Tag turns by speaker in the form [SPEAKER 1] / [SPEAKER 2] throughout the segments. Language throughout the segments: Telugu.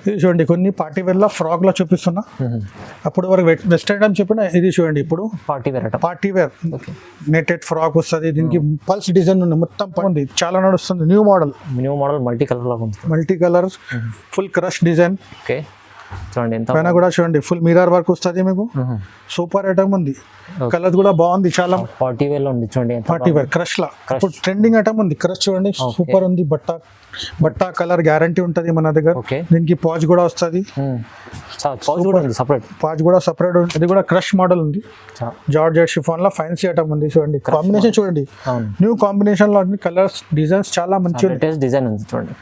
[SPEAKER 1] ఇది చూడండి కొన్ని పార్టీ వేర్ లో ఫ్రాక్ లో చూపిస్తున్నా. అప్పుడు వరకు వెస్టర్న్ ఐటమ్ చెప్పిన ఇది చూడండి ఇప్పుడు పార్టీ వేర్ నెటెడ్ ఫ్రాక్ వస్తుంది. దీనికి పల్స్ డిజైన్ ఉంది, మొత్తం ఉంది, చాలా నడుస్తుంది. New model multi colour full crush design.
[SPEAKER 2] చూడండి
[SPEAKER 1] పైన కూడా చూడండి ఫుల్ మిర్రర్ వర్క్ వస్తుంది మీకు. సూపర్ ఐటమ్ ఉంది, కలర్స్ కూడా బాగుంది. చాలా
[SPEAKER 2] పార్టీ వేర్ లో ఉంది చూడండి.
[SPEAKER 1] పార్టీ వేర్ క్రష్ లా ఇప్పుడు ట్రెండింగ్ ఐటమ్ ఉంది. క్రష్ చూడండి సూపర్ ఉంది. బట్ట కలర్ గ్యారంటీ ఉంటది మన దగ్గర. దీనికి పాచ్ కూడా వస్తుంది. పాచ్ కూడా సపరేట్ ఉంది. ఇది కూడా క్రష్ మోడల్ ఉంది. జార్జెట్ షిఫాన్ లో ఫ్యాన్సీ ఐటమ్ ఉంది. చూడండి కాంబినేషన్ చూడండి, న్యూ కాంబినేషన్ లో కలర్స్ డిజైన్స్ చాలా మంచి
[SPEAKER 2] డిజైన్ ఉంది. చూడండి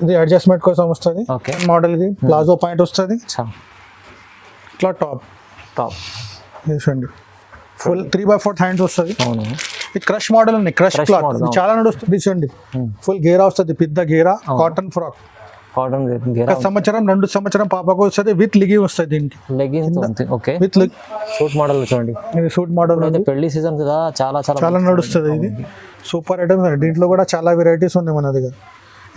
[SPEAKER 1] ఇది అడ్జస్ట్మెంట్ కోసం వస్తుంది మోడల్. ఇది ప్లాజో పాయింట్ వస్తుంది. ఇట్లా టాప్ చూడండి ఫుల్ 3/4 హ్యాండ్స్ వస్తుంది. ఇది క్రష్ మోడల్ ఉంది. క్రష్ క్లాత్ చాలా నడుస్తుంది. చూడండి ఫుల్ గేరా వస్తుంది, పెద్ద గేరా కాటన్ ఫ్రాక్. సంవత్సరం 2 సంవత్సరం పాపకు వస్తుంది. విత్ లిగి వస్తుంది. దీనికి విత్
[SPEAKER 2] సూట్ మోడల్ చూడండి.
[SPEAKER 1] ఇది సూట్ మోడల్
[SPEAKER 2] పెళ్లి సీజన్ కదా, చాలా
[SPEAKER 1] నడుస్తుంది. ఇది సూపర్ ఐటమ్. దీంట్లో కూడా చాలా వెరైటీస్ ఉన్నాయి మన దగ్గర.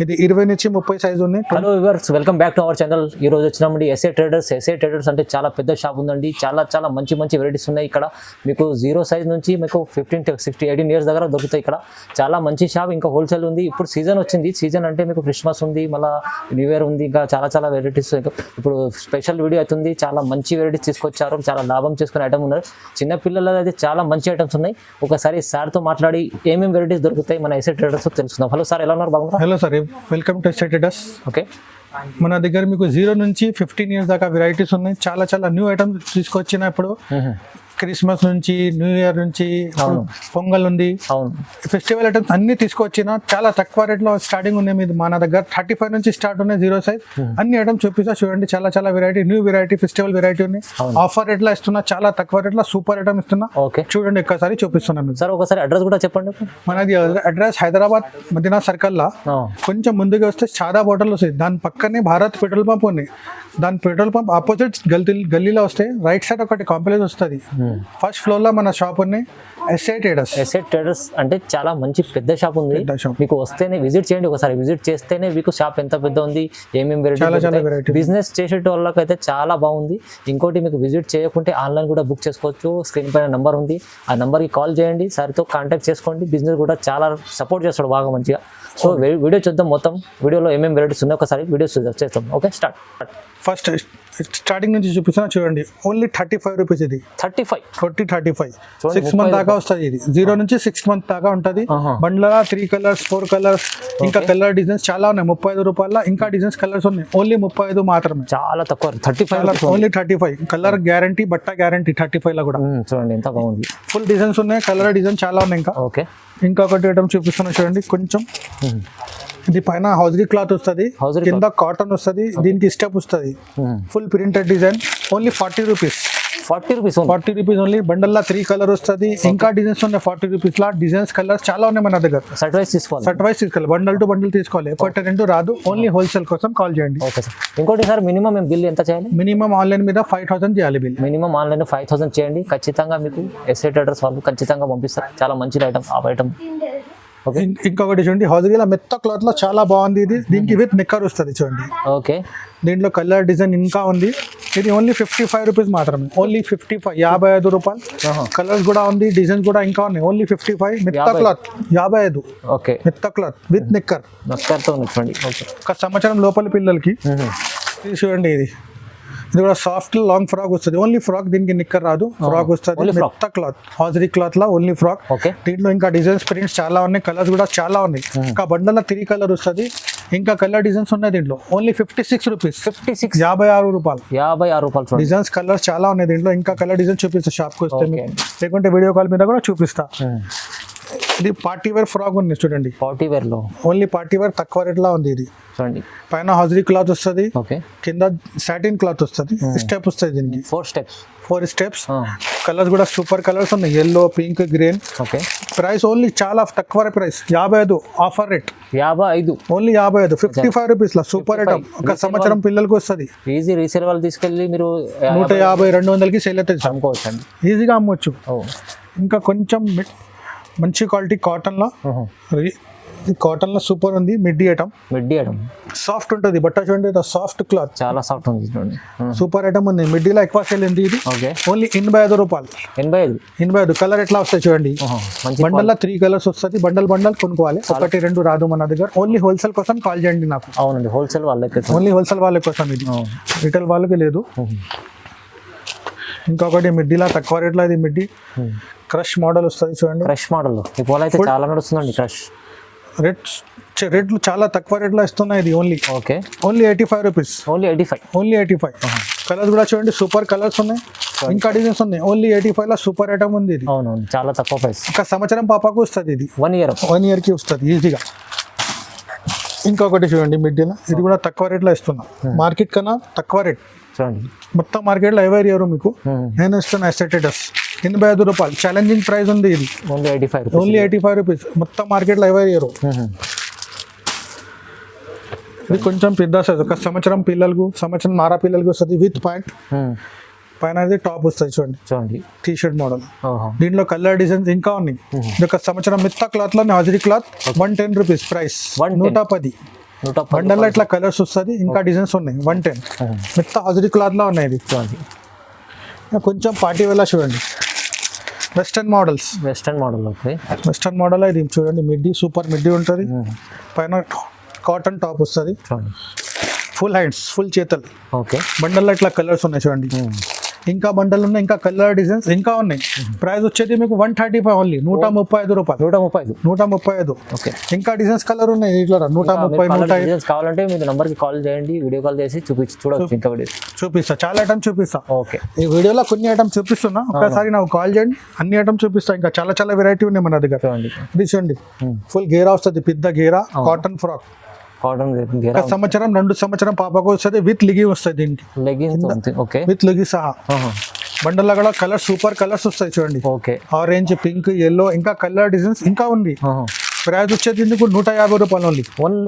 [SPEAKER 1] ఇది 20 నుంచి 30 సైజు ఉన్నాయి.
[SPEAKER 2] Hello viewers, welcome back to our channel. ఈ రోజు వచ్చినామండి ఎస్ఏ ట్రేడర్స్ అంటే చాలా పెద్ద షాప్ ఉందండి. చాలా మంచి వెరైటీస్ ఉన్నాయి ఇక్కడ. మీకు 0 సైజ్ నుంచి మీకు 15 to 18 ఇయర్స్ దగ్గర దొరుకుతాయి ఇక్కడ. చాలా మంచి షాప్. ఇంకా హోల్సేల్ ఉంది. ఇప్పుడు సీజన్ వచ్చింది. సీజన్ అంటే మీకు క్రిస్మస్ ఉంది, మళ్ళీ న్యూ ఇయర్ ఉంది. ఇంకా చాలా వెరైటీస్. ఇప్పుడు స్పెషల్ వీడియో అవుతుంది. చాలా మంచి వెరైటీస్ తీసుకొచ్చారు. చాలా లాభం చేసుకునే ఐటమ్ ఉన్నారు. చిన్న పిల్లల అయితే చాలా మంచి ఐటమ్స్ ఉన్నాయి. ఒకసారి సార్తో మాట్లాడి ఏమేమి వెరైటీస్ దొరుకుతాయి మన ఎస్ఏ ట్రేడర్స్ తెలుసుకుందాం. హలో సార్, ఎలా ఉన్నారు? బాగున్నారు?
[SPEAKER 1] Hello sir, welcome to SA traders.
[SPEAKER 2] Okay,
[SPEAKER 1] మన దగ్గర మీకు 0 నుంచి 15 ఇయర్స్ దాకా వెరైటీస్ ఉన్నాయి. చాలా న్యూ ఐటమ్స్ తీసుకొచ్చిన ఇప్పుడు క్రిస్మస్ నుంచి, న్యూ ఇయర్ నుంచి, పొంగల్ ఉంది, ఫెస్టివల్ ఐటమ్స్ అన్ని తీసుకొచ్చిన చాలా తక్కువ రేట్ లో స్టార్టింగ్ ఉన్నాయి. మీద మన దగ్గర 35 నుంచి స్టార్ట్ ఉన్నాయి. 0 సైజ్ అన్ని ఐటమ్స్ చూపిస్తా. చూడండి చాలా variety, new variety, festival variety ఉన్నాయి. ఆఫర్ రేట్ లో ఇస్తున్నా, చాలా తక్కువ రేట్ లో సూపర్ ఐటమ్ ఇస్తున్నా. చూడండి ఒక్కసారి చూపిస్తున్నాను
[SPEAKER 2] సార్. ఒకసారి అడ్రస్ కూడా చెప్పండి.
[SPEAKER 1] మనది అడ్రస్ హైదరాబాద్ మదీనా సర్కిల్ లా కొంచెం ముందుగా వస్తే షాదాబ్ హోటల్ వస్తుంది. దాని పక్కనే భారత్ పెట్రోల్ పంప్ ఉంది. దాని పెట్రోల్ పంప్ ఆపోజిట్ గల్లీలో వస్తే రైట్ సైడ్ ఒకటి కాంప్లెక్స్ వస్తుంది. ఫస్ట్ ఫ్లోర్ లో మన షాప్ ఉన్నాయి. ఎస్ఏ ట్రేడర్స్
[SPEAKER 2] అంటే చాలా మంచి పెద్ద షాప్ ఉంది. మీకు వస్తేనే విజిట్ చేయండి. ఒకసారి విజిట్ చేస్తేనే మీకు షాప్ ఎంత పెద్ద ఉంది, ఏమేమి వెరైటీ. బిజినెస్ చేసే వాళ్ళకైతే చాలా బాగుంది. ఇంకోటి మీకు విజిట్ చేయకుంటే ఆన్లైన్ కూడా బుక్ చేసుకోవచ్చు. స్క్రీన్ పైన నెంబర్ ఉంది, ఆ నెంబర్కి కాల్ చేయండి. సార్తో కాంటాక్ట్ చేసుకోండి. బిజినెస్ కూడా చాలా సపోర్ట్ చేస్తాడు బాగా మంచిగా. సో వీడియో చూద్దాం. మొత్తం వీడియోలో ఏమేమి వెరైటీస్ ఉన్నాయి ఒకసారి వీడియో చేస్తాం. Okay, start.
[SPEAKER 1] ఫస్ట్ స్టార్టింగ్ నుంచి చూపిస్తున్నా చూడండి. Only 35 rupees. ఇది 35 6 మంత్ దాకా వస్తుంది. ఇది 0 నుంచి 6 మంత్ దాకా ఉంటుంది. బండ్ల 3 కలర్స్ 4 కలర్స్ ఇంకా కలర్ డిజైన్స్ చాలా ఉన్నాయి. 35 రూపాయల ఇంకా డిజైన్స్ కలర్స్ ఉన్నాయి. ఓన్లీ 35 మాత్రమే, చాలా తక్కువ. 35 ఓన్లీ 35. కలర్ గ్యారంటీ, బట్ట గ్యారంటీ 35 లో కూడా.
[SPEAKER 2] చూడండి ఎంత బాగుంది.
[SPEAKER 1] ఫుల్ డిజైన్స్ ఉన్నాయి, కలర్ డిజైన్ చాలా ఉన్నాయి. ఇంకొకటి ఐటమ్ చూపిస్తున్నా చూడండి. కొంచెం ఇది పైన హౌజరీ క్లాత్ వస్తుంది, కింద కాటన్ వస్తుంది. దీనికి స్టెప్ వస్తుంది. Full printed design. Only 40 rupees. 40 rupees only. Bundle లా 3 కలర్ వస్తుంది. ఇంకా డిజైన్స్ ఉన్నాయి 40 రూపీస్ లా. డిజైన్స్ కలర్స్ చాలా ఉన్నాయి మన దగ్గర.
[SPEAKER 2] సెట్ వైస్
[SPEAKER 1] తీసుకోవాలి. బండల్ టు బండల్ తీసుకోవాలి. ఎప్పటి రెండు రాదు. ఓన్లీ హోల్సేల్ కోసం కాల్ చేయండి.
[SPEAKER 2] ఇంకోటి సార్, మినిమం బిల్ ఎంత చేయాలి?
[SPEAKER 1] మినిమం ఆన్లైన్ మీద 5000 చేయాలి బిల్.
[SPEAKER 2] మినిమం ఆన్లైన్ 5000 చేయండి. ఖచ్చితంగా మీకు ఎస్ఏ ట్రేడర్స్ వాళ్ళు ఖచ్చితంగా పంపిస్తారు. చాలా మంచి ఐటమ్. ఆ ఐటమ్
[SPEAKER 1] ఇంకొకటి చూడండి, హౌజరీలో మెత్త క్లాత్ లో చాలా బాగుంది. ఇది దీనికి విత్ నిక్కర్ వస్తుంది చూడండి.
[SPEAKER 2] ఓకే,
[SPEAKER 1] దీంట్లో కలర్ డిజైన్ ఇంకా ఉంది. ఇది ఓన్లీ 55 రూపీస్ మాత్రమే. ఓన్లీ 55, 55 రూపాయలు. కలర్స్ కూడా ఉంది, డిజైన్స్ కూడా ఇంకా ఉన్నాయి. ఓన్లీ 55. మెత్త క్లాత్ 55.
[SPEAKER 2] ఓకే,
[SPEAKER 1] మెత్త క్లాత్ విత్ నిక్కర్.
[SPEAKER 2] చూడండి
[SPEAKER 1] ఒక సంవత్సరం లోపల పిల్లలకి. ఇది చూడండి, ఇది కూడా సాఫ్ట్ లాంగ్ ఫ్రాక్ వస్తుంది. ఓన్లీ ఫ్రాక్, దీనికి నిక్కర్ రాదు. ఫ్రాక్ వస్తుంది మెత్త క్లాత్, హాజరీ క్లాత్ లా ఓన్లీ ఫ్రాక్. దీంట్లో ఇంకా డిజైన్స్ ప్రింట్స్ చాలా ఉన్నాయి, కలర్స్ కూడా చాలా ఉన్నాయి. ఇంకా బండల్ 3 కలర్ వస్తుంది. ఇంకా కలర్ డిజైన్స్ ఉన్నాయి దీంట్లో. Only 56 rupees. 56 రూపాయలు. డిజైన్స్ కలర్స్ చాలా ఉన్నాయి దీంట్లో. ఇంకా కలర్ డిజైన్ చూపిస్తా షాప్కి వస్తే, లేకుంటే వీడియో కాల్ మీద కూడా చూపిస్తా. ఇది పార్టీ వేర్ ఫ్రాక్ ఉంది చూడండి.
[SPEAKER 2] పార్టీ వేర్ లో
[SPEAKER 1] ఓన్లీ పార్టీ వేర్ తక్కువ రేట్ లా ఉంది. ఇది
[SPEAKER 2] చూడండి,
[SPEAKER 1] పైన హౌజరీ క్లాత్ వస్తుంది, కింద సాటిన్ క్లాత్ వస్తుంది. స్టెప్ వస్తుంది దీనికి. 4 స్టెప్స్. కలర్స్ కూడా సూపర్ కలర్స్ ఉన్నాయి. Yellow, pink, green. Price only చాలా తక్కువ price. 55 offer rate. 55 only 55. 55 rupees లా సూపర్ ఐటమ్. ఒక సంవత్సరం పిల్లలకి వస్తుంది.
[SPEAKER 2] ఈజీ రీసేల్ వాళ్ళు తీసుకెళ్ళి మీరు
[SPEAKER 1] 150-200కి సేల్ అవుతుంది. అమ్ముకోవచ్చు, ఈజీగా అమ్మవచ్చు. ఇంకా కొంచెం మంచి క్వాలిటీ కాటన్ లో ఇది కాటన్ లో సూపర్ ఉంది, middy item,
[SPEAKER 2] middy item
[SPEAKER 1] soft ఉంటుంది బట్ట చూడండి, సాఫ్ట్ క్లాత్,
[SPEAKER 2] చాలా సాఫ్ట్ ఉంది చూడండి.
[SPEAKER 1] సూపర్ ఐటమ్ ఉంది. మిడ్డీలో ఎక్కువ సేల్ ఉంది ఇది,
[SPEAKER 2] ఓకే
[SPEAKER 1] ఓన్లీ 85 రూపాయలు.
[SPEAKER 2] 85
[SPEAKER 1] కలర్ ఎట్లా వస్తాయి చూడండి,
[SPEAKER 2] మంచి
[SPEAKER 1] బండల్లో 3 కలర్స్ వస్తుంది, బండల్ కొనుక్కోవాలి, 1-2 రాదు మన దగ్గర. ఓన్లీ హోల్సేల్ కోసం కాల్ చేయండి నాకు.
[SPEAKER 2] అవునండి, హోల్సేల్ వాళ్ళకి,
[SPEAKER 1] ఓన్లీ హోల్సేల్ వాళ్ళ కోసం ఇది, రిటైల్ వాళ్ళకి లేదు. ఇంకొకటి మిడ్డీలా తక్కువ రేట్లో, ఇది మిడ్డీ క్రష్ మోడల్ వస్తుంది చూడండి.
[SPEAKER 2] క్రష్ మోడల్ ఇప్పుడు అయితే చాలా నడుస్తుందండి క్రష్.
[SPEAKER 1] రేట్లు చాలా తక్కువ రేట్లో ఇస్తున్నాయి ఇది, ఓన్లీ 85 రూపీస్, ఓన్లీ 85. కలర్స్ కూడా చూడండి, సూపర్ కలర్స్ ఉన్నాయి, ఇంకా డిజైన్స్ ఉన్నాయి. ఓన్లీ 85 లో సూపర్ ఐటమ్ ఉంది ఇది.
[SPEAKER 2] అవునవును, చాలా తక్కువ ప్రైస్.
[SPEAKER 1] ఒక సంవత్సరం పాపకు వస్తుంది ఇది,
[SPEAKER 2] 1 year
[SPEAKER 1] కి వస్తుంది ఈజీగా. ఇంకొకటి చూడండి మిడ్డీలో, ఇది కూడా తక్కువ రేట్లో ఇస్తున్నా, మార్కెట్ కన్నా తక్కువ రేట్
[SPEAKER 2] చూడండి.
[SPEAKER 1] మొత్తం మార్కెట్లో ఎవరు ఇవ్వరు మీకు, నేను ఇస్తున్నా. ఎస్ఎటెడస్ 85 రూపాయలు, ఛాలెంజింగ్ ప్రైస్ ఉంది ఇది, ఓన్లీ 85 రూపీస్. మొత్తం మార్కెట్లో ఎవరు ఇవ్వరు. ఇది కొంచెం పెద్ద సైజ్, ఒక సంవత్సరం పిల్లలకు, సంవత్సరం నారా పిల్లలకు వస్తుంది, విత్ పాయింట్ పైన టాప్ వస్తుంది చూడండి, టీ షర్ట్ మోడల్. దీంట్లో కలర్ డిజైన్స్ ఇంకా ఉన్నాయి. ఇది ఒక సంవత్సరం మిత్తా క్లాత్ లో, హాజరీ క్లాత్, 110 రూపీస్ ప్రైస్, 110. బండల్లో ఇట్లా కలర్స్ వస్తుంది, ఇంకా డిజైన్స్ ఉన్నాయి, 110. మిత్తా హాజరీ క్లాత్ లో ఉన్నాయి ఇది. కొంచెం పార్టీ వేళ చూడండి, వెస్టర్న్ మోడల్. వెస్టర్న్ మోడల్ ఇది చూడండి, మిడ్డీ సూపర్ మిడ్డీ ఉంటుంది, పైన కాటన్ టాప్ వస్తుంది, ఫుల్ హ్యాండ్స్, ఫుల్ చేతలు. బండల్లో ఇట్లా కలర్స్ ఉన్నాయి చూడండి, ఇంకా బండలు ఉన్నాయి, ఇంకా కలర్ డిజైన్స్ ఇంకా ఉన్నాయి. ప్రైస్ వచ్చేది మీకు 135 ఓన్లీ, 135 రూపాయలు, 135. ఇంకా డిజైన్స్ కలర్ ఉన్నాయి ఇట్లా 130, 105
[SPEAKER 2] కావాలంటే మీరు నంబర్ కి కాల్ చేయండి, వీడియో కాల్ చేసి చూడొచ్చు. ఇంకా
[SPEAKER 1] చూపిస్తా, చాలా ఐటమ్ చూపిస్తా. ఈ వీడియోలో కొన్ని ఐటమ్ చూపిస్తున్నా, ఒకసారి నాకు కాల్ చేయండి, అన్ని ఐటమ్ చూపిస్తా. ఇంకా చాలా వెరైటీ ఉన్నాయి మన దగ్గర. ఇది చూడండి, ఫుల్ గేరా వస్తుంది, పెద్ద గేరా, కాటన్ ఫ్రాక్, సంవత్సరం 2 సంవత్సరం పాపకు వస్తుంది, విత్ లిగి వస్తుంది, దీనికి విత్ లిగి సహా. బండల్లో కూడా కలర్ సూపర్ కలర్స్ వస్తాయి చూడండి, ఆరెంజ్, పింక్, ఎల్లో, ఇంకా కలర్ డిజైన్స్ ఇంకా ఉంది. ప్రైస్ వచ్చేది ఇందుకు 150 రూపాయలు, ఓన్లీ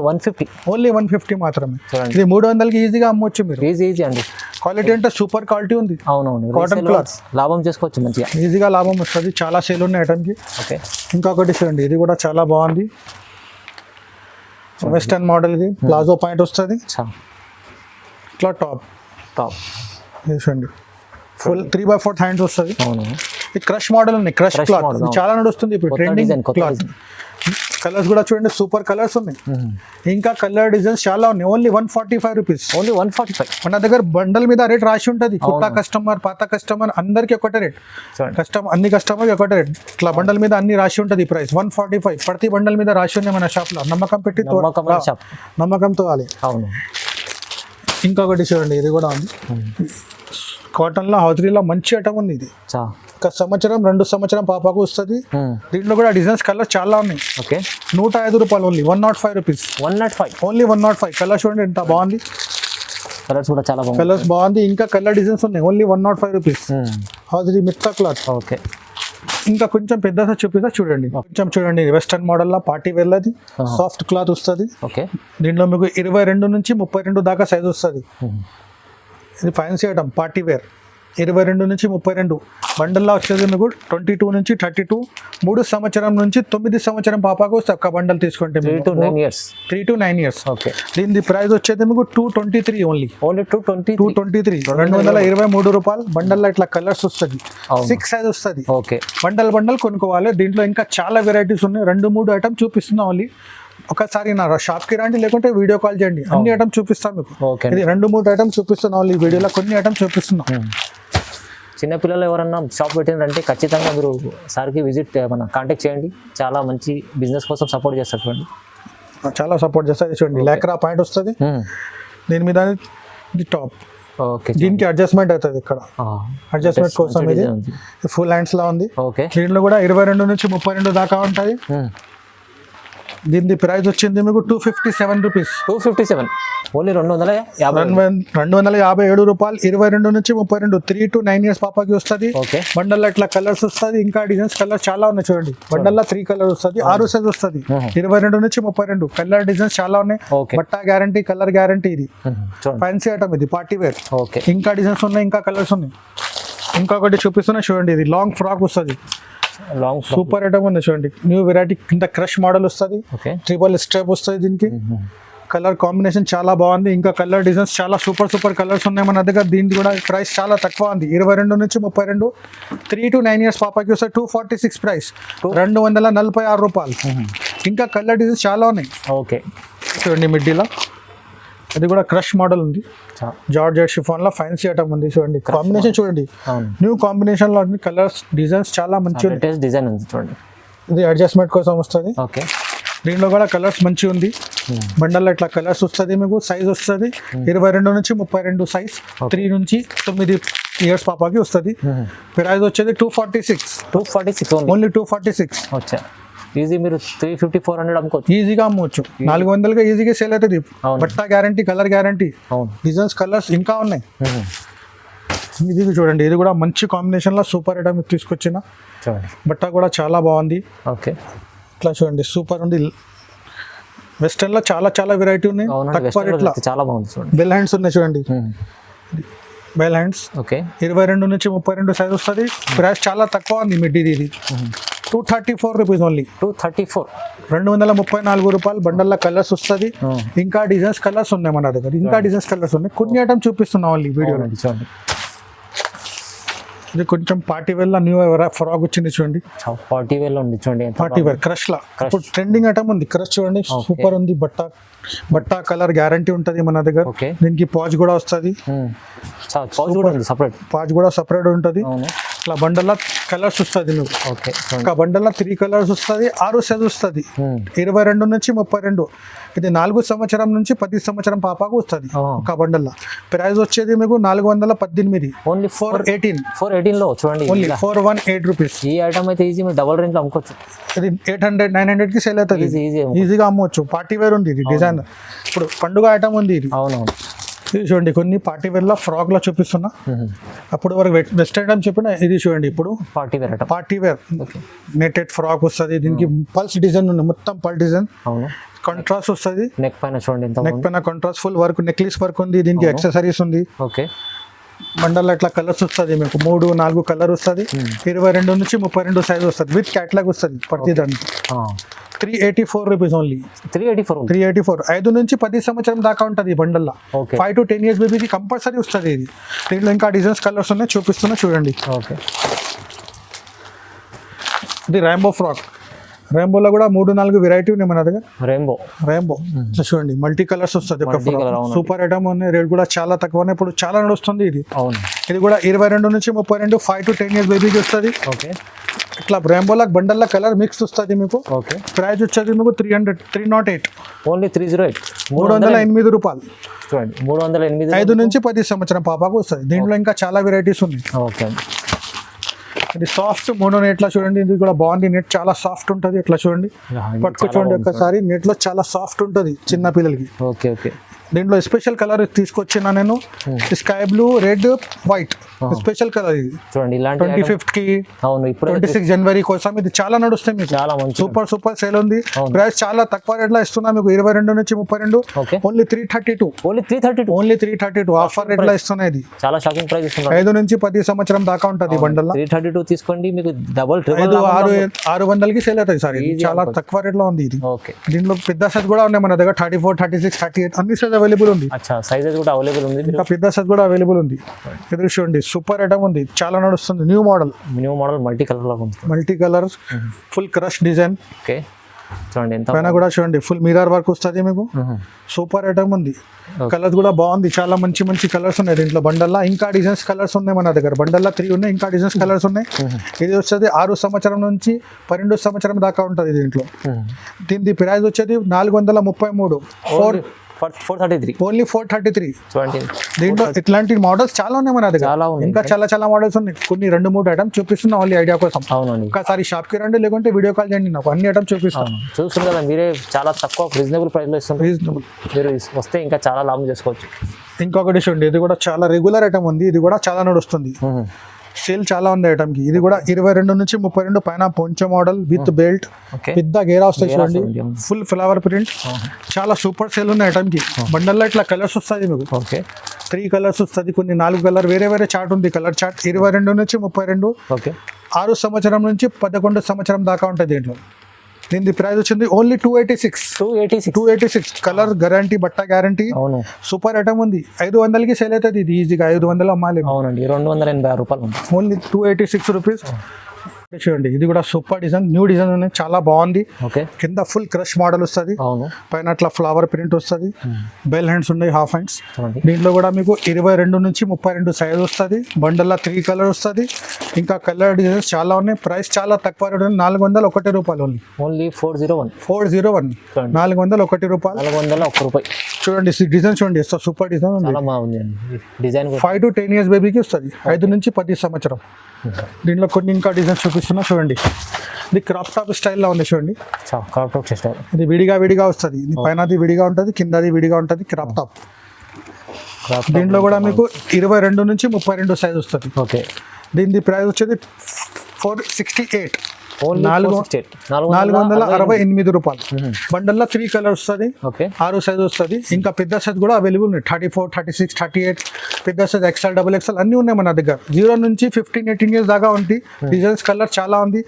[SPEAKER 1] 150, ఓన్లీ 150 మాత్రమే. ఇది 300కి ఈజీగా అమ్మొచ్చు మీరు, ఈజీ అండి. క్వాలిటీ అంటే సూపర్ క్వాలిటీ ఉంది, కాటన్ క్లాత్, లాభం చేసుకోవచ్చు మంచిగా, ఈజీగా లాభం వస్తుంది. చాలా సేల్ ఉన్నాయి ఐటమ్కి. ఇంకొకటి చూడండి, ఇది కూడా చాలా బాగుంది, వెస్టర్న్ మోడల్, ఇది ప్లాజో పాయింట్ వస్తుంది, ఇట్లా టాప్ చూడండి, ఫుల్ 3/4 హ్యాండ్స్ వస్తుంది. ఇది క్రష్ మోడల్ ఉంది, క్రష్ క్లాత్ చాలా నడుస్తుంది ఇప్పుడు, ట్రెండింగ్ క్లాత్. కలర్స్ కూడా చూడండి, సూపర్ కలర్స్ ఉన్నాయి, ఇంకా కలర్ డిజైన్స్ చాలా ఉన్నాయి. Only 145 rupees, only 145. మన దగ్గర బండల్ మీద రేట్ రాసి ఉంటుంది, కొత్త కస్టమర్, పాత కస్టమర్ అందరికి ఒకటే రేట్, అన్ని కస్టమర్ ఒకటే రేట్. ఇట్లా బండల్ మీద అన్ని రాసి ఉంటుంది ప్రైస్ 145. ప్రతి బండల్ మీద రాసి ఉన్నాయి మన షాప్ లో, నమ్మకం పెట్టి నమ్మకంతో వాలి. ఇంకొకటి చూడండి, ఇది కూడా ఉంది, కాటన్ లో, హౌజరీలో మంచి ఐటమ్ ఉంది. ఇది ఒక సంవత్సరం 2 సంవత్సరం పాపకు వస్తుంది. దీంట్లో కూడా డిజైన్స్ కలర్ చాలా ఉన్నాయి. 105 రూపాయలు, ఓన్లీ 105 రూపీస్, 105, ఓన్లీ 105. కలర్ చూడండి ఎంత బాగుంది, కలర్స్ కూడా చాలా బాగుంది, కలర్స్ బాగుంది, ఇంకా కలర్ డిజైన్స్ ఉన్నాయి. ఓన్లీ 105 రూపీస్, హౌజరీ మిత్తా క్లాత్. ఇంకా కొంచెం పెద్ద చూపిస్తా చూడండి, కొంచెం చూడండి, వెస్టర్న్ మోడల్ లా, పార్టీ వేర్ లాది, సాఫ్ట్ క్లాత్ వస్తుంది. దీంట్లో మీకు 22 నుంచి 32 దాకా సైజ్ వస్తుంది. ఇది ఫ్యాన్సీ ఐటమ్, పార్టీ వేర్, 22 నుంచి 32. బండల్లో వచ్చేది మీకు 22 నుంచి 32. 3 సంవత్సరం నుంచి 9 సంవత్సరం పాపకు ఒక్క బండల్ తీసుకుంటే 3 to 9 years. దీని ప్రైస్ వచ్చేది మీకు 223 ఓన్లీ 223, 223 రూపాయలు. బండల్లో ఇట్లా కలర్స్ వస్తుంది, 6 సైజ్ వస్తుంది. బండల్ కొనుక్కోవాలి. దీంట్లో ఇంకా చాలా వెరైటీస్ ఉన్నాయి, 2-3 ఐటమ్ చూపిస్తున్నా. ఓన్లీ ఒకసారి నా షాప్కి రండి, లేకుంటే వీడియో కాల్ చేయండి, అన్ని ఐటమ్ చూపిస్తాను మీకు. ఇది 2-3 ఐటమ్ చూపిస్తున్నాం, ఈ వీడియోలో కొన్ని ఐటమ్ చూపిస్తున్నాం. చిన్నపిల్లలు ఎవరన్నా షాప్ పెట్టినారంటే ఖచ్చితంగా మీరు సార్కి విజిట్ మన కాంటాక్ట్ చేయండి, చాలా మంచి బిజినెస్ కోసం సపోర్ట్ చేస్తారు. చూడండి, చాలా సపోర్ట్ చేస్తారు. చూడండి, లేకరా పాయింట్ వస్తుంది, దీని మీద టాప్. దీనికి అడ్జస్ట్మెంట్ అవుతుంది, ఇక్కడ అడ్జస్ట్మెంట్ కోసం ఇది ఫుల్ హ్యాండ్స్ లా ఉంది. దీంట్లో కూడా 22 నుంచి 32 దాకా ఉంటాయి. దీని ప్రైస్ వచ్చింది మీకు 257 రూపీస్, 257, ఓన్లీ 257 రూపాయలు. 22 నుంచి 32, 3 to 9 years పాపకి వస్తుంది. బండల్లో ఇట్లా కలర్స్ వస్తుంది, ఇంకా డిజైన్స్ కలర్స్ చాలా ఉన్నాయి. చూడండి, బండల్లో 3 కలర్ వస్తుంది, 6 సైజ్ వస్తుంది. 22 నుంచి 32 కలర్ డిజైన్స్ చాలా ఉన్నాయి. బట్ట గ్యారంటీ, కలర్ గ్యారంటీ. ఇది ఫ్యాన్సీ ఐటమ్, ఇది పార్టీ వేర్. ఇంకా డిజైన్స్ ఉన్నాయి, ఇంకా కలర్స్ ఉన్నాయి. ఇంకొకటి చూపిస్తున్నా చూడండి, ఇది లాంగ్ ఫ్రాక్ వస్తుంది,
[SPEAKER 2] లాంగ్
[SPEAKER 1] సూపర్ ఐటమ్ ఉంది చూడండి. న్యూ వెరైటీ కింద క్రష్ మోడల్ వస్తుంది,
[SPEAKER 2] ఓకే
[SPEAKER 1] ట్రిపుల్ స్ట్రైప్ వస్తుంది దీనికి. కలర్ కాంబినేషన్ చాలా బాగుంది, ఇంకా కలర్ డిజైన్స్ చాలా సూపర్ కలర్స్ ఉన్నాయి మన దగ్గర. దీనికి కూడా ప్రైస్ చాలా తక్కువ ఉంది, 22 నుంచి 32, 3 to 9 years పాపకి వస్తే 246 ప్రైస్, 246 రూపాయలు. ఇంకా కలర్ డిజైన్స్ చాలా ఉన్నాయి.
[SPEAKER 2] ఓకే
[SPEAKER 1] చూడండి మిడ్డీలో అది కూడా క్రష్ మోడల్ ఉంది, జార్జెట్ షిఫాన్ లో ఫ్యాన్సీ ఐటమ్ ఉంది. చూడండి కాంబినేషన్ చూడండి, న్యూ కాంబినేషన్ లో కలర్స్ డిజైన్స్ చాలా మంచిగా ఉంది.
[SPEAKER 2] డిజైన్ ఉంది చూడండి,
[SPEAKER 1] ఇది అడ్జస్ట్మెంట్ కోసం వస్తుంది.
[SPEAKER 2] ఓకే
[SPEAKER 1] దీంట్లో కూడా కలర్స్ మంచిగా ఉంది. బండల్లో ఇట్లా కలర్స్ వస్తుంది మీకు. సైజ్ వస్తుంది 22 నుంచి 32 సైజ్, 3 నుంచి 9 years పాపకి వస్తుంది. ప్రైస్ వచ్చేది 246 ఓన్లీ 246.
[SPEAKER 2] వచ్చా ఈజీ మీరు 350 400 అమ్ముకోవచ్చు,
[SPEAKER 1] ఈజీగా అమ్మవచ్చు. 400గా ఈజీగా సేల్ అవుతుంది. బట్ట guarantee, colour guarantee, designs colours ఇంకా ఉన్నాయి. ఇది చూడండి, ఇది కూడా మంచి కాంబినేషన్ లో సూపర్ ఐటమ్ తీసుకొచ్చిన. బట్ట కూడా చాలా బాగుంది.
[SPEAKER 2] ఓకే
[SPEAKER 1] ఇట్లా చూడండి సూపర్ ఉంది. వెస్టర్న్ లో చాలా వెరైటీ ఉన్నాయి. తక్కువ రేట్లో
[SPEAKER 2] చాలా బాగుంది చూడండి.
[SPEAKER 1] బెల్ హ్యాండ్స్ ఉన్నాయి చూడండి, బెల్ హ్యాండ్స్.
[SPEAKER 2] ఓకే
[SPEAKER 1] 22 నుంచి 32 సైజ్ వస్తుంది. ప్రైస్ చాలా తక్కువ ఉంది. మిడ్డీది ఇది 234 రూపీస్ ఓన్లీ. 234 రూపాయలు. బండల్లో కలర్స్ వస్తుంది, ఇంకా డిజైన్స్ కలర్స్ ఉన్నాయి మన దగ్గర. ఇంకా డిజైన్స్ కలర్స్ ఉన్నాయి. కొన్ని ఐటమ్ చూపిస్తున్నాం ఓన్లీ వీడియోలో.
[SPEAKER 2] చూడండి
[SPEAKER 1] ఇది కొంచెం పార్టీ వేర్ లా న్యూ ఫ్రాక్ వచ్చింది చూడండి.
[SPEAKER 2] పార్టీ వేర్ లో ఉంది చూడండి,
[SPEAKER 1] పార్టీ వేర్ క్రష్ లా ఇప్పుడు ట్రెండింగ్ ఐటమ్ ఉంది. క్రష్ చూడండి సూపర్ ఉంది. బట్ట కలర్ గ్యారంటీ ఉంటుంది మన దగ్గర. దీనికి పాచ్ కూడా వస్తుంది, పాచ్ కూడా సపరేట్ ఉంటుంది. ఇట్లా బండల్లో కలర్స్ వస్తుంది మీకు. ఒక బండల్లో 3 కలర్స్ వస్తుంది, 6 సైజ్ వస్తుంది. 22 నుంచి 32. ఇది 4 సంవత్సరం నుంచి 10 సంవత్సరం పాపకు వస్తుంది ఒక బండల్లో. ప్రైస్ వచ్చేది మీకు 418
[SPEAKER 2] ఓన్లీ 418 లో చూడండి.
[SPEAKER 1] Only 418 rupees.
[SPEAKER 2] ఈ ఐటమ్ అయితే ఈజీ మీరు డబుల్ రేంజ్ లో అమ్ముకోవచ్చు.
[SPEAKER 1] ఇది 800 900 కి సేల్ అవుతుంది, ఈజీగా అమ్మవచ్చు. పార్టీ వేర్ ఉంది ఇది డిజైన్. ఇప్పుడు పండుగ ఐటమ్ ఉంది ఇది.
[SPEAKER 2] అవునవును
[SPEAKER 1] ఇది చూడండి, కొన్ని పార్టీ వేర్ లో ఫ్రాక్ లో చూపిస్తున్నా. అప్పుడు వరకు వెస్ట్ ఐటమ్ చెప్పిన, ఇది చూడండి ఇప్పుడు పార్టీ వేర్ నెటెడ్ ఫ్రాక్ వస్తుంది. దీనికి పల్స్ డిజైన్ ఉంది, మొత్తం పల్స్ డిజైన్. కాంట్రాస్ట్ వస్తుంది.
[SPEAKER 2] నెక్ పైన చూడండి,
[SPEAKER 1] నెక్ పైన contrast full work, necklace work ఉంది. దీనికి యాక్సెసరీస్ ఉంది.
[SPEAKER 2] ఓకే
[SPEAKER 1] బండల్లో ఇట్లా కలర్స్ వస్తుంది మీకు, 3 4 కలర్ వస్తుంది. 22 నుంచి 32 సైజ్ వస్తుంది. విత్ క్యాట్లాగ్ వస్తుంది ప్రతి దానికి. 384 రూపీస్ ఓన్లీ. 384. 5 నుంచి 10 సంవత్సరం దాకా ఉంటుంది ఈ బండల్లో. 5 to 10 years బేబీకి కంపల్సరీ వస్తుంది ఇది. దీంట్లో ఇంకా డిజైన్స్ కలర్స్ ఉన్నాయి, చూపిస్తున్నా చూడండి.
[SPEAKER 2] ఓకే
[SPEAKER 1] ఇది రాంబో ఫ్రాక్. రాంబోలో కూడా 3 4 వెరైటీ ఉన్నాయి మన దగ్గర. రాంబో చూడండి, మల్టీ కలర్స్ వస్తుంది. సూపర్ ఐటమ్ ఉన్నాయి. రేట్ కూడా చాలా తక్కువ, ఇప్పుడు చాలా నడుస్తుంది ఇది. ఇది కూడా 22 నుంచి 32, 5 to 10 years బేబీకి వస్తుంది. ఇట్లా రాంబోలో బండల్లో కలర్ మిక్స్ వస్తుంది మీకు. ప్రైస్ వచ్చేది మీకు 308
[SPEAKER 2] ఓన్లీ.
[SPEAKER 1] 308 రూపాయలు.
[SPEAKER 2] 308.
[SPEAKER 1] 5 నుంచి 10 సంవత్సరం పాపకు వస్తుంది. దీంట్లో ఇంకా చాలా వెరైటీస్ ఉన్నాయి. ఇది సాఫ్ట్ మోనో నెట్ లా చూడండి. ఇది కూడా బాగుంది. నెట్ చాలా సాఫ్ట్ ఉంటుంది. ఇట్లా చూడండి, పట్టుకో చూడండి ఒక్కసారి. నెట్ లో చాలా సాఫ్ట్ ఉంటుంది చిన్న పిల్లలకి. దీంట్లో స్పెషల్ కలర్ తీసుకొచ్చిన నేను, sky blue, red, white special colour. ఇది
[SPEAKER 2] చూడండి
[SPEAKER 1] 25th కి 26 జనవరి కోసం ఇది చాలా నడుస్తుంది మీకు. సూపర్ సేల్ ఉంది. ప్రైస్ చాలా తక్కువ రేట్ లో ఇస్తున్నా మీకు. 22 నుంచి 32 ఓన్లీ 332. ఆఫర్ రేట్ లో ఇస్తున్నా. ఇది
[SPEAKER 2] చాలా షాకింగ్ ప్రైస్ ఇస్తున్నా.
[SPEAKER 1] 5 నుంచి 10 సంవత్సరం దాకా ఉంటుంది బండల్లో.
[SPEAKER 2] 332 తీసుకోండి, మీకు డబుల్
[SPEAKER 1] 600 కి సేల్ అవుతుంది సార్. ఇది చాలా తక్కువ రేట్ లో ఉంది ఇది. దీంట్లో పెద్ద సైజ్ కూడా ఉన్నాయి మన దగ్గర. 34, 36, 38 అన్ని సైజ్ అవైలబుల్ ఉంది.
[SPEAKER 2] సైజెస్ కూడా అవైలబుల్ ఉంది.
[SPEAKER 1] ఇంకా పెద్ద సైజ్ కూడా అవైలబుల్ ఉంది. ఇది చూడండి, సూపర్ ఐటమ్ ఉంది, చాలా నడుస్తుంది. న్యూ మోడల్
[SPEAKER 2] మల్టీ కలర్ లో ఉంది.
[SPEAKER 1] Multi colour full crush design.
[SPEAKER 2] Okay చూడండి, ఎంత
[SPEAKER 1] పైన కూడా చూడండి ఫుల్ మిర్రర్ వర్క్ వస్తుంది మీకు. సూపర్ ఐటమ్ ఉంది. కలర్స్ కూడా బాగుంది. చాలా మంచి కలర్స్ ఉన్నాయి దీంట్లో బండల్లా. ఇంకా డిజైన్స్ కలర్స్ ఉన్నాయి మన దగ్గర. బండల్లా 3 ఉన్నాయి, ఇంకా డిజైన్స్ కలర్స్ ఉన్నాయి. ఇది వచ్చేది 6 సంవత్సరం నుంచి 12 సంవత్సరం దాకా ఉంటుంది దీంట్లో. దీని ప్రైస్ వచ్చేది 433.
[SPEAKER 2] 433
[SPEAKER 1] ఓన్లీ 433. దీంట్లో ఇట్లాంటి మోడల్స్ చాలా ఉన్నాయి మన దగ్గర. ఇంకా చాలా మోడల్స్ ఉన్నాయి. కొన్ని 2-3 ఐటమ్ చూపిస్తున్నా ఓన్లీ ఐడియా కోసం. ఒకసారి షాప్ కి రండి, లేకుంటే వీడియో కాల్ చేయండి, నాకు అన్ని ఐటమ్ చూపిస్తాను.
[SPEAKER 2] చూస్తున్నారు కదా మీరే, చాలా తక్కువ రీజనబుల్ ప్రైస్ లో ఇస్తున్నారు. మీరు వస్తే ఇంకా చాలా లాభం చేసుకోవచ్చు.
[SPEAKER 1] ఇంకొకటి చూడండి, ఇది కూడా చాలా రెగ్యులర్ ఐటమ్ ఉంది. ఇది కూడా చాలా నడుస్తుంది. సేల్ చాలా ఉంది ఐటమ్ కి. ఇది కూడా 22 నుంచి 32 పైన పొంచో మోడల్ విత్ బెల్ట్, పెద్ద గేరా వస్తాయి చూడండి. Full flower print. చాలా సూపర్ సేల్ ఉంది ఐటమ్ కి. బండల్లో ఇట్లా కలర్స్ వస్తుంది మీకు. 3 కలర్స్ వస్తుంది, కొన్ని 4 కలర్ వేరే చార్ట్ ఉంది. కలర్ చార్ట్ 22 నుంచి 32. 6 సంవత్సరం నుంచి 11 సంవత్సరం దాకా ఉంటుంది దీంట్లో. దీని ప్రైస్ వచ్చింది ఓన్లీ 286. కలర్ గ్యారంటీ, బట్ట గ్యారంటీ,
[SPEAKER 2] అవును
[SPEAKER 1] సూపర్ ఐటమ్ ఉంది. 500కి సేల్ అవుతుంది ఇది ఈజీగా. 500 అమ్మాలి.
[SPEAKER 2] అవునండి, 286 రూపాయలు ఉంది.
[SPEAKER 1] Only 286 rupees. చూడండి ఇది కూడా సూపర్ డిజైన్, న్యూ డిజైన్ ఉన్నాయి, చాలా బాగుంది.
[SPEAKER 2] ఓకే,
[SPEAKER 1] కింద ఫుల్ క్రష్ మోడల్ వస్తుంది,
[SPEAKER 2] అవును
[SPEAKER 1] పైన అట్లా ఫ్లవర్ ప్రింట్ వస్తుంది, బెల్ హ్యాండ్స్ ఉన్నాయి, హాఫ్ హ్యాండ్స్.
[SPEAKER 2] చూడండి
[SPEAKER 1] దీంట్లో కూడా మీకు 22 నుంచి 32 సైజ్ వస్తుంది. బండల్లో 3 కలర్ వస్తుంది. ఇంకా కలర్ డిజైన్స్ చాలా ఉన్నాయి. ప్రైస్ చాలా తక్కువ రేట్, 401 రూపాయలు
[SPEAKER 2] ఓన్లీ 401.
[SPEAKER 1] 401 రూపాయలు.
[SPEAKER 2] 401 రూపాయి.
[SPEAKER 1] చూడండి డిజైన్ చూడండి, సూపర్ డిజైన్ ఉంది.
[SPEAKER 2] చాలా బాగుంది అండి డిజైన్.
[SPEAKER 1] 5 to 10 years బేబీకి వస్తుంది, 5 నుంచి 10 సంవత్సరం. దీంట్లో కొన్ని ఇంకా డిజైన్స్ చూపిస్తున్నా చూడండి. ఇది క్రాప్ టాప్ స్టైల్లో ఉంది చూడండి.
[SPEAKER 2] Crop top style.
[SPEAKER 1] ఇది విడిగా వస్తుంది. ఇది పైనది విడిగా ఉంటుంది, కిందది విడిగా ఉంటుంది. Crop top. దీంట్లో కూడా మీకు 22 నుంచి 32 సైజ్ వస్తుంది.
[SPEAKER 2] ఓకే,
[SPEAKER 1] దీని ప్రైస్ వచ్చేది 468.
[SPEAKER 2] 468
[SPEAKER 1] రూపాయలు. బండల్లో 3 కలర్ వస్తుంది,
[SPEAKER 2] ఓకే
[SPEAKER 1] 6 సైజ్ వస్తుంది. ఇంకా పెద్ద సైజ్ కూడా అవైలబుల్ ఉన్నాయి, 34, 36, 38. పెద్ద సైజ్ XL, XXL అన్నీ ఉన్నాయి మన దగ్గర. 0 నుంచి 15-18 years దాకా ఉంది. డిజైన్స్ కలర్ చాలా ఉంది.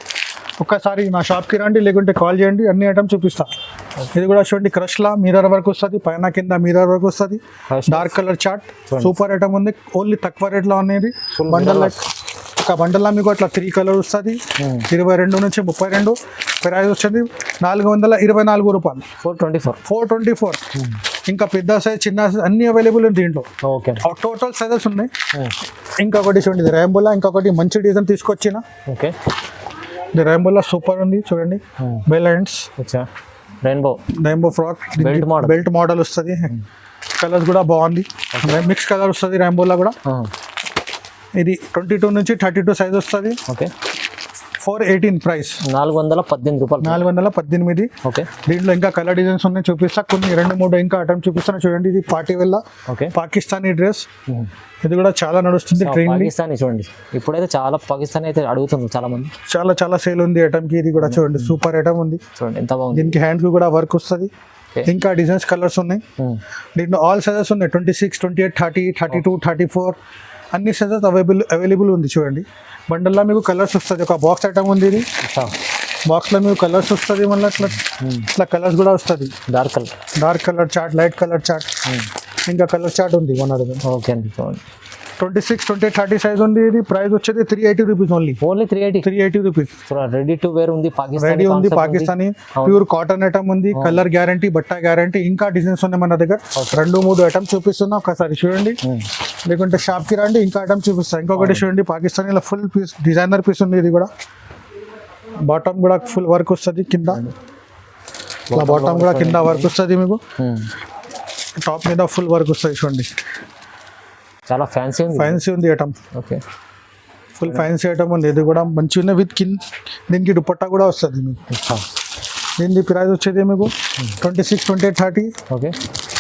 [SPEAKER 1] ఒక్కసారి నా షాప్కి రండి, లేకుంటే కాల్ చేయండి, అన్ని ఐటమ్స్ చూపిస్తా. ఇది కూడా చూడండి, క్రష్లా మిర్రర్ వర్క్ వస్తుంది, పైన కింద మిర్రర్ వర్క్ వస్తుంది. Dark colour chart, super item ఉంది. ఓన్లీ తక్కువ రేట్లో అనేది. బండల్ ఒక బండల్లో మీకు అట్లా 3 కలర్ వస్తుంది. 22 నుంచి 32. ప్రైస్ వచ్చింది 424 రూపాయలు. 424. ఇంకా పెద్ద సైజ్, చిన్న సైజ్ అన్ని అవైలబుల్ ఉంది దీంట్లో.
[SPEAKER 2] ఓకే,
[SPEAKER 1] టోటల్ సైజెస్ ఉన్నాయి. ఇంకొకటి చూడండి, ఇది ర్యాంబోలా. ఇంకొకటి మంచి డిజైన్ తీసుకొచ్చిన.
[SPEAKER 2] ఓకే,
[SPEAKER 1] ఇది ర్యాంబోలా సూపర్ ఉంది చూడండి. Bell hands, rainbow frock, belt model వస్తుంది. కలర్స్ కూడా బాగుంది, మిక్స్ కలర్ వస్తుంది ర్యాంబోలా కూడా. ఇది 22 నుంచి 32 సైజ్ వస్తుంది.
[SPEAKER 2] Okay,
[SPEAKER 1] 418 price.
[SPEAKER 2] 418 రూపాయలు.
[SPEAKER 1] 418.
[SPEAKER 2] ఓకే,
[SPEAKER 1] దీంట్లో ఇంకా కలర్ డిజైన్స్ ఉన్నాయి, చూపిస్తా. కొన్ని 2-3 ఇంకా ఐటమ్ చూపిస్తాను చూడండి. ఇది పార్టీ వెళ్ళ పాకిస్తానీ డ్రెస్. ఇది కూడా చాలా నడుస్తుంది, ట్రెండ్.
[SPEAKER 2] పాకిస్తానీ చూడండి, ఇప్పుడైతే చాలా పాకిస్తానీ అయితే అడుగుతుంది చాలా మంది.
[SPEAKER 1] చాలా సేల్ ఉంది ఐటమ్ కి. ఇది కూడా చూడండి, సూపర్ ఐటమ్ ఉంది.
[SPEAKER 2] చూడండి ఎంత బాగుంది.
[SPEAKER 1] దీనికి హ్యాండ్స్ కూడా వర్క్ వస్తుంది. ఇంకా డిజైన్స్ కలర్స్ ఉన్నాయి. దీంట్లో ఆల్ సైజెస్ ఉన్నాయి, 26, 28, 30, 32, 34 అన్ని సైజెస్ అవైలబుల్ ఉంది చూడండి. బండల్లో మీకు కలర్స్ వస్తుంది. ఒక బాక్స్ ఐటమ్ ఉంది. ఇది బాక్స్లో మీకు కలర్స్ వస్తుంది. మళ్ళీ ఇట్లా కలర్స్ కూడా వస్తుంది. Dark colour chart, light colour chart, ఇంకా కలర్ చార్ట్ ఉంది మన దగ్గర.
[SPEAKER 2] ఓకే అండి,
[SPEAKER 1] 26, 28, 30 సైజ్ ఉంది. ఇది ప్రైస్ వచ్చేది 380 rupees only. 380 rupees.
[SPEAKER 2] Ready to wear ఉంది,
[SPEAKER 1] రెడీ ఉంది, పాకిస్తానీ ప్యూర్ కాటన్ ఐటమ్ ఉంది. కలర్ గ్యారంటీ, బట్ట గ్యారంటీ. ఇంకా డిజైన్స్ ఉన్నాయి మన దగ్గర. 2-3 ఐటమ్స్ చూపిస్తున్నా, ఒకసారి చూడండి. లేకుంటే షాప్కి రండి, ఇంకా ఐటమ్ చూపిస్తా. ఇంకొకటి చూడండి, పాకిస్తానీలో ఫుల్ పీస్, డిజైనర్ పీస్ ఉంది. ఇది కూడా బాటమ్ కూడా ఫుల్ వర్క్ వస్తుంది. కింద బాటమ్ కూడా కింద వర్క్ వస్తుంది మీకు. టాప్ మీద ఫుల్ వర్క్ వస్తుంది చూడండి.
[SPEAKER 2] చాలా ఫ్యాన్సీ
[SPEAKER 1] ఉంది item.
[SPEAKER 2] Okay,
[SPEAKER 1] full fancy item ఉంది. ఇది కూడా మంచిగా ఉంది. విత్ దీనికి దుపట్టా కూడా వస్తుంది మీకు. దీని ప్రైస్ వచ్చేది మీకు 26, 28, 30.
[SPEAKER 2] Okay,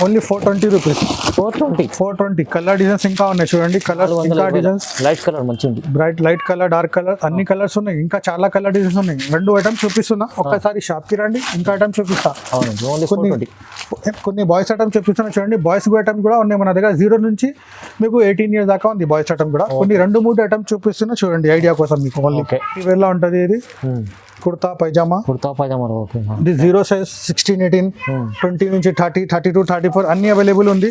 [SPEAKER 1] only 420 rupees. 420. Colour designs ఇంకా ఉన్నాయి చూడండి. కలర్ ఇంకా డిజైన్స్,
[SPEAKER 2] లైట్ కలర్ మంచి ఉంది,
[SPEAKER 1] bright light colour, dark colour, అన్ని కలర్స్ ఉన్నాయి. ఇంకా చాలా కలర్ డిజైన్స్ ఉన్నాయి. 2 ఐటమ్స్ చూపిస్తున్నా, ఒక్కసారి షాప్కి రండి, ఇంకా ఐటమ్స్ చూపిస్తా. కొన్ని బాయ్స్ ఐటమ్స్ చూపిస్తున్నా చూడండి. బాయ్స్ ఐటమ్ కూడా ఉన్నాయి మన దగ్గర. 0 నుంచి మీకు 18 years దాకా ఉంది బాయ్స్ ఐటమ్ కూడా. కొన్ని 2-3 ఐటమ్స్ చూపిస్తున్నా చూడండి, ఐడియా కోసం మీకు. ఓన్లీ ఇవేలా ఉంటుంది. ఇది కుర్తా పైజామా.
[SPEAKER 2] ఓకే,
[SPEAKER 1] ఇది 0 సైజ్, 16, 18, 20 నుంచి 30, 32, 34 అన్ని అవైలబుల్ ఉంది.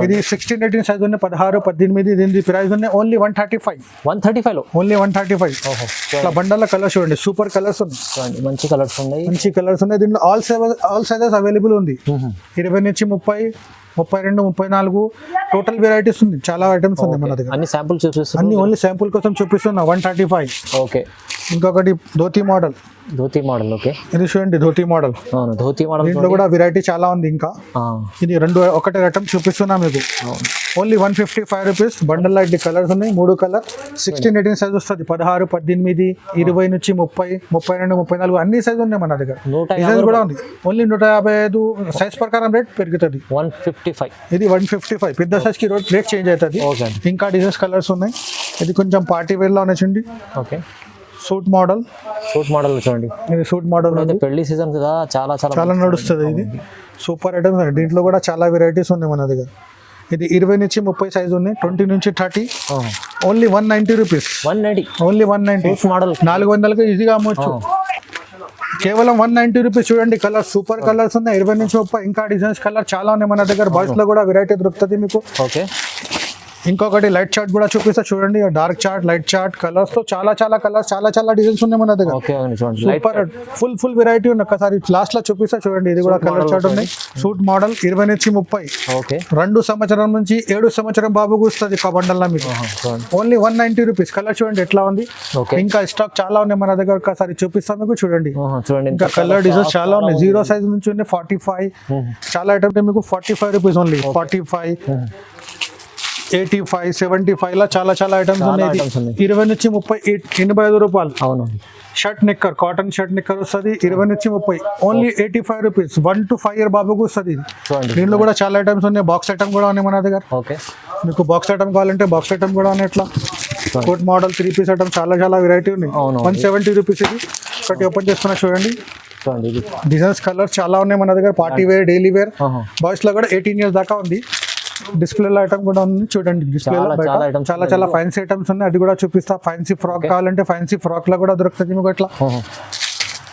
[SPEAKER 1] ఇది 16, 18 సైజ్ ఉన్నాయి, 16, 18. దీని ప్రైస్ ఉన్నాయి ఓన్లీ 135. ఓన్లీ 135. ఇట్లా బండల కలర్స్ చూడండి, సూపర్ కలర్స్ ఉన్నాయి,
[SPEAKER 2] మంచి కలర్స్ ఉన్నాయి.
[SPEAKER 1] దీంట్లో ఆల్ సైజెస్ అవైలబుల్ ఉంది. 20 నుంచి 30, 32, 34 టోటల్ వెరైటీస్ ఉంది. చాలా ఐటమ్స్ ఉంది మన దగ్గర.
[SPEAKER 2] అన్ని శాంపుల్ చూపిస్తున్నా,
[SPEAKER 1] అన్ని ఓన్లీ శాంపుల్ కోసం చూపిస్తున్నా. 135.
[SPEAKER 2] ఓకే,
[SPEAKER 1] ఇంకొకటి ధోతి మోడల్.
[SPEAKER 2] ఓకే,
[SPEAKER 1] ఇది చూడండి, ధోతి మోడల్. దీంట్లో కూడా వెరైటీ చాలా ఉంది. ఇంకా ఇది ఒకటే ఐటమ్ చూపిస్తున్నా మీకు. Only 155 rupees. Bundle light colours ఉన్నాయి, 3 కలర్. 16, 18 సైజ్ వస్తుంది. 16, 18, 20 నుంచి 30, 32, 34 అన్ని సైజ్ ఉన్నాయి మన దగ్గర. డిజైన్స్ కూడా ఉంది. ఓన్లీ 155 సైజ్ ప్రకారం రేట్ పెరుగుతుంది.
[SPEAKER 2] 155.
[SPEAKER 1] ఇది 155. పెద్ద సైజ్ కి రేట్ చేంజ్ అవుతుంది. ఇంకా డిజైన్స్ కలర్స్ ఉన్నాయి. ఇది కొంచెం పార్టీ వేర్ లో ఉన్నాయి.
[SPEAKER 2] ఓకే,
[SPEAKER 1] సూట్ మోడల్
[SPEAKER 2] చూడండి.
[SPEAKER 1] ఇది సూట్ మోడల్
[SPEAKER 2] పెళ్లి సీజన్ కదా, చాలా
[SPEAKER 1] నడుస్తుంది. ఇది సూపర్ ఐటమ్స్. దీంట్లో కూడా చాలా వెరైటీస్ ఉన్నాయి మన దగ్గర. ఇది 20 నుంచి 30 సైజ్ ఉంది, 20 నుంచి 30, ఓన్లీ 190 రూపీస్,
[SPEAKER 2] 190
[SPEAKER 1] ఓన్లీ 190
[SPEAKER 2] మోడల్
[SPEAKER 1] 400కి ఈజీగా అమ్మొచ్చు. కేవలం 190 రూపీస్. చూడండి కలర్ సూపర్ కలర్స్ ఉన్నాయి, 20 నుంచి 30. ఇంకా డిజైన్స్ కలర్ చాలా ఉన్నాయి మన దగ్గర. బాయ్స్ లో కూడా వెరైటీ దొరుకుతుంది మీకు.
[SPEAKER 2] ఓకే,
[SPEAKER 1] ఇంకొకటి లైట్ చార్ట్ కూడా చూపిస్తా చూడండి. Dark chart, light chart, colours తో చాలా కలర్స్, చాలా డిజైన్స్ ఉన్నాయి మన దగ్గర.
[SPEAKER 2] ఓకే చూడండి,
[SPEAKER 1] సూపర్ ఫుల్ వెరైటీ ఉంది. ఒకసారి లాస్ట్ లో చూపిస్తా చూడండి. ఇది కూడా కలర్ చార్ట్ ఉంది. సూట్ మోడల్ 20 నుంచి 30.
[SPEAKER 2] ఓకే,
[SPEAKER 1] 2 సంవత్సరం నుంచి 7 సంవత్సరం బాబుకు వస్తుంది బండల్ లో మీకు. Only 190 rupees. కలర్ చూడండి ఎట్లా ఉంది. ఇంకా స్టాక్ చాలా ఉన్నాయి మన దగ్గర. ఒకసారి చూపిస్తాను మీకు చూడండి.
[SPEAKER 2] చూడండి
[SPEAKER 1] ఇంకా కలర్ డిజైన్స్ చాలా ఉన్నాయి. 0 సైజ్ నుంచి ఉంది 45. చాలా ఐటమ్ మీకు 45 రూపీస్ ఓన్లీ. 45, 85, 75 లా చాలా ఐటమ్స్ ఉన్నాయి. 20 నుంచి 30, 85 రూపాయలు.
[SPEAKER 2] అవును,
[SPEAKER 1] షర్ట్ నిక్కర్, కాటన్ షర్ట్ నిక్కర్ వస్తుంది 20 నుంచి 30, ఓన్లీ 85 రూపీస్. 1 to 5 ఇయర్ బాబుకు వస్తుంది. దీంట్లో కూడా చాలా ఐటమ్స్ ఉన్నాయి. బాక్స్ ఐటమ్ కూడా ఉన్నాయి మన దగ్గర.
[SPEAKER 2] ఓకే,
[SPEAKER 1] మీకు బాక్స్ ఐటమ్ కావాలంటే బాక్స్ ఐటమ్ కూడా ఉన్నాయి. ఇట్లా కోట్ మోడల్ 3 పీస్ ఐటమ్ చాలా వెరైటీ ఉన్నాయి. 170 రూపీస్. ఇది ఒకటి ఓపెన్ చేసుకున్నా చూడండి.
[SPEAKER 2] చూడండి
[SPEAKER 1] డిజైన్స్ కలర్ చాలా ఉన్నాయి మన దగ్గర. Party wear, daily wear. Boys లో కూడా 18 ఇయర్స్ దాకా ఉంది. డిస్ప్లే ఐటమ్ కూడా ఉంది చూడండి. డిస్ప్లే చాలా ఫ్యాన్సీ ఐటమ్స్ ఉన్నాయి. అది కూడా చూపిస్తా. ఫ్యాన్సీ ఫ్రాక్ కావాలంటే ఫ్యాన్సీ ఫ్రాక్ లో కూడా దొరుకుతుంది మీకు. ఇట్లా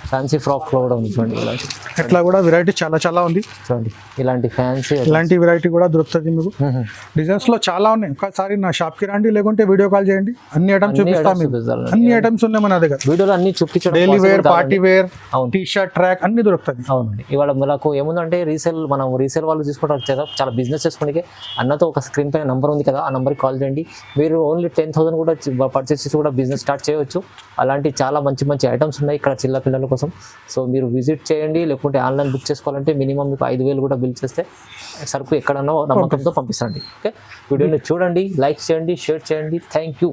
[SPEAKER 2] ఫ్యాన్సీ ఫ్రాక్ లో కూడా ఉంది చూడండి.
[SPEAKER 1] ఇట్లా కూడా వెరైటీ చాలా ఉంది
[SPEAKER 2] చూడండి. ఇలాంటి ఫ్యాన్సీ
[SPEAKER 1] ఇలాంటి వెరైటీ కూడా దొరుకుతుంది మీకు. డిజైన్స్ లో చాలా ఉన్నాయి. ఒకసారి నా షాప్ కి రండి, లేకుంటే వీడియో కాల్ చేయండి. అన్ని ఐటమ్స్ చూపిస్తాం మీకు. అన్ని ఐటమ్స్ ఉన్నాయి మన దగ్గర.
[SPEAKER 2] వీడియోలో అన్ని చూపించడం.
[SPEAKER 1] Daily wear, party wear, T shirt, track అన్ని దొరుకుతుంది.
[SPEAKER 2] అవునండి. ఇవాళ మనకు ఏముందంటే మనం రీసేల్ వాళ్ళు తీసుకుంటారు కదా, చాలా బిజినెస్ చేసుకోవడానికి. అన్నతో ఒక స్క్రీన్ పైన నంబర్ ఉంది కదా, ఆ నంబర్కి కాల్ చేయండి. మీరు ఓన్లీ 10,000 కూడా పర్చేస్ చేసి కూడా బిజినెస్ స్టార్ట్ చేయవచ్చు. అలాంటి చాలా మంచి ఐటమ్స్ ఉన్నాయి ఇక్కడ చిన్న పిల్లల కోసం. సో మీరు విజిట్ చేయండి, లేకుంటే ఆన్లైన్ బుక్ చేసుకోవాలంటే మినిమం మీకు 5,000 కూడా బిల్ చేస్తే సరుకు ఎక్కడన్నా నమ్మకంతో పంపిస్తాండి. ఓకే, వీడియోని చూడండి, లైక్ చేయండి, షేర్ చేయండి. Thank you.